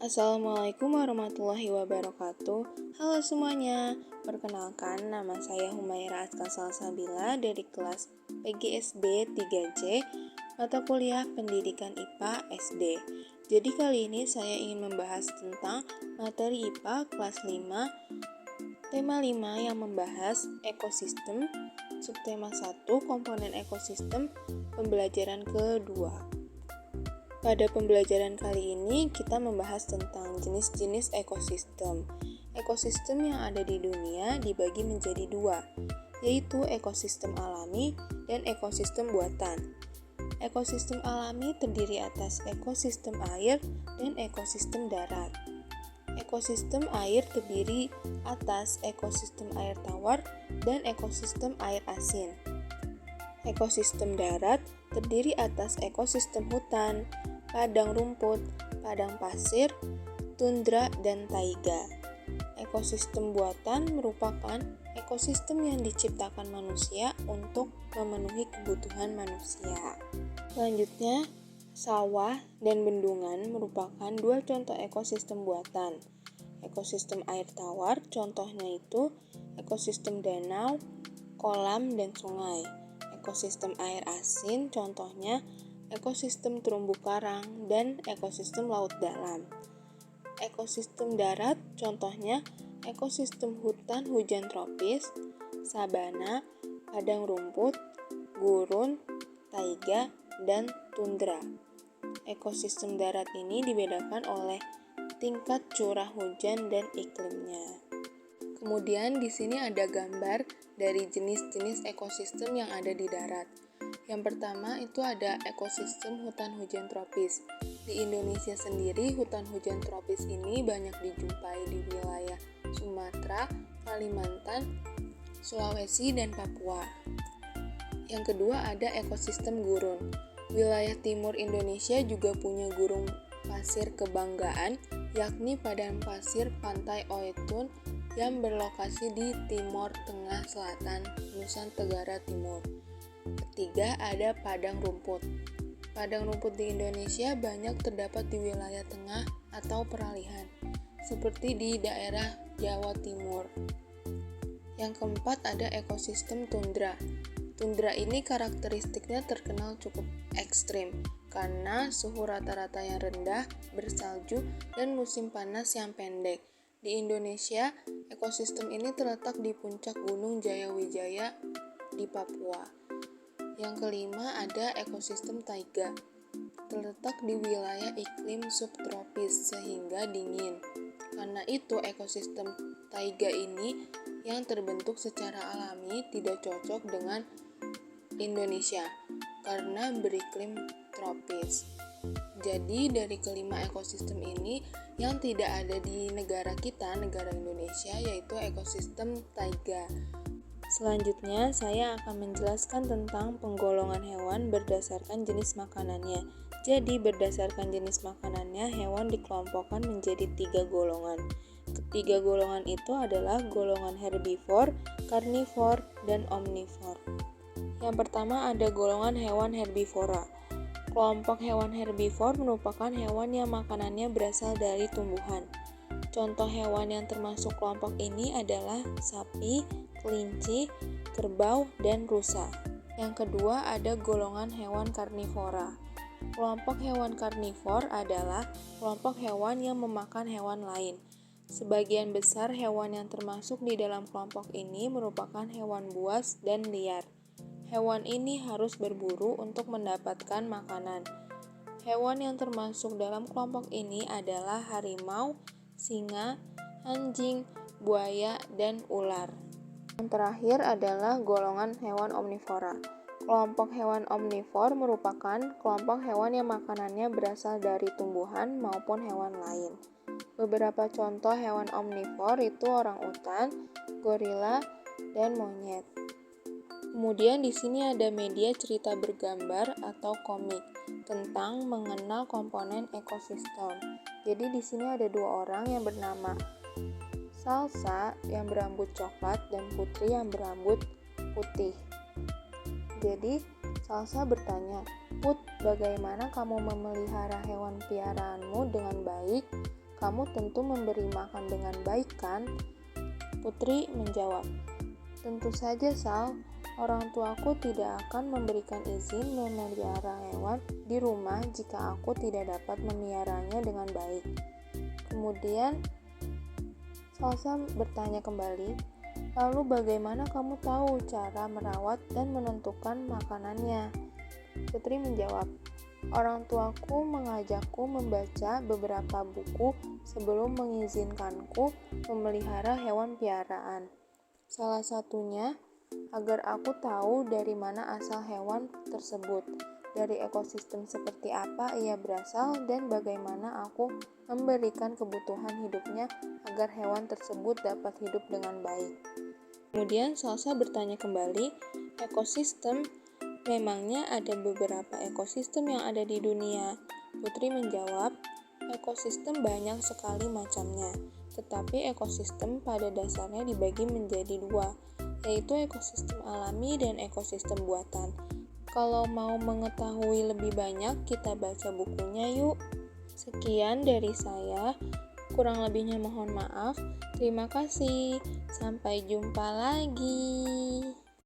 Assalamualaikum warahmatullahi wabarakatuh. Halo semuanya, perkenalkan nama saya Humaira Azka Salsabila dari kelas PGSD 3C, mata kuliah Pendidikan IPA SD. Jadi kali ini saya ingin membahas tentang materi IPA kelas 5, tema 5 yang membahas ekosistem, subtema 1 komponen ekosistem, pembelajaran kedua. Pada pembelajaran kali ini, kita membahas tentang jenis-jenis ekosistem. Ekosistem yang ada di dunia dibagi menjadi dua, yaitu ekosistem alami dan ekosistem buatan. Ekosistem alami terdiri atas ekosistem air dan ekosistem darat. Ekosistem air terdiri atas ekosistem air tawar dan ekosistem air asin. Ekosistem darat terdiri atas ekosistem hutan, padang rumput, padang pasir, tundra, dan taiga. Ekosistem buatan merupakan ekosistem yang diciptakan manusia untuk memenuhi kebutuhan manusia. Selanjutnya, sawah dan bendungan merupakan dua contoh ekosistem buatan. Ekosistem air tawar contohnya itu ekosistem danau, kolam, dan sungai. Ekosistem air asin contohnya ekosistem terumbu karang dan ekosistem laut dalam. Ekosistem darat contohnya ekosistem hutan hujan tropis, sabana, padang rumput, gurun, taiga, dan tundra. Ekosistem darat ini dibedakan oleh tingkat curah hujan dan iklimnya. Kemudian di sini ada gambar dari jenis-jenis ekosistem yang ada di darat. Yang pertama itu ada ekosistem hutan hujan tropis. Di Indonesia sendiri, hutan hujan tropis ini banyak dijumpai di wilayah Sumatera, Kalimantan, Sulawesi, dan Papua. Yang kedua ada ekosistem gurun. Wilayah timur Indonesia juga punya gurun pasir kebanggaan, yakni padang pasir Pantai Oetun yang berlokasi di Timor Tengah Selatan, Nusa Tenggara Timur. Ketiga, ada padang rumput. Padang rumput di Indonesia banyak terdapat di wilayah tengah atau peralihan, seperti di daerah Jawa Timur. Yang keempat, ada ekosistem tundra. Tundra ini karakteristiknya terkenal cukup ekstrim, karena suhu rata-rata yang rendah, bersalju, dan musim panas yang pendek. Di Indonesia, ekosistem ini terletak di puncak Gunung Jayawijaya di Papua. Yang kelima ada ekosistem taiga. Terletak di wilayah iklim subtropis sehingga dingin. Karena itu ekosistem taiga ini yang terbentuk secara alami tidak cocok dengan Indonesia karena beriklim tropis. Jadi dari kelima ekosistem ini yang tidak ada di negara kita, negara Indonesia, yaitu ekosistem taiga. Selanjutnya saya akan menjelaskan tentang penggolongan hewan berdasarkan jenis makanannya. Jadi berdasarkan jenis makanannya, hewan dikelompokkan menjadi 3 golongan. Ketiga golongan itu adalah golongan herbivor, karnivor, dan omnivor. Yang pertama ada golongan hewan herbivora. Kelompok hewan herbivor merupakan hewan yang makanannya berasal dari tumbuhan. Contoh hewan yang termasuk kelompok ini adalah sapi, kelinci, kerbau, dan rusa. Yang kedua ada golongan hewan karnivora. Kelompok hewan karnivor adalah kelompok hewan yang memakan hewan lain. Sebagian besar hewan yang termasuk di dalam kelompok ini merupakan hewan buas dan liar. Hewan ini harus berburu untuk mendapatkan makanan. Hewan yang termasuk dalam kelompok ini adalah harimau, singa, anjing, buaya, dan ular. Yang terakhir adalah golongan hewan omnivora. Kelompok hewan omnivor merupakan kelompok hewan yang makanannya berasal dari tumbuhan maupun hewan lain. Beberapa contoh hewan omnivor itu orangutan, gorila, dan monyet. Kemudian di sini ada media cerita bergambar atau komik tentang mengenal komponen ekosistem. Jadi di sini ada 2 orang yang bernama Salsa yang berambut coklat dan Putri yang berambut putih. Jadi Salsa bertanya, "Put, bagaimana kamu memelihara hewan piaraanmu dengan baik? kamu tentu memberi makan dengan baik kan? Putri menjawab, tentu saja Sal, orang tuaku tidak akan memberikan izin memelihara hewan di rumah jika aku tidak dapat memeliharanya dengan baik. Kemudian Salsa bertanya kembali, lalu bagaimana kamu tahu cara merawat dan menentukan makanannya? Putri menjawab, orang tuaku mengajakku membaca beberapa buku sebelum mengizinkanku memelihara hewan piaraan. Salah satunya, agar aku tahu dari mana asal hewan tersebut, dari ekosistem seperti apa ia berasal, dan bagaimana aku memberikan kebutuhan hidupnya agar hewan tersebut dapat hidup dengan baik. Kemudian Salsa bertanya kembali, ekosistem, memangnya ada beberapa ekosistem yang ada di dunia? Putri menjawab, ekosistem banyak sekali macamnya, tetapi ekosistem pada dasarnya dibagi menjadi dua, yaitu ekosistem alami dan ekosistem buatan. Kalau mau mengetahui lebih banyak, kita baca bukunya yuk. Sekian dari saya, kurang lebihnya mohon maaf. Terima kasih, sampai jumpa lagi.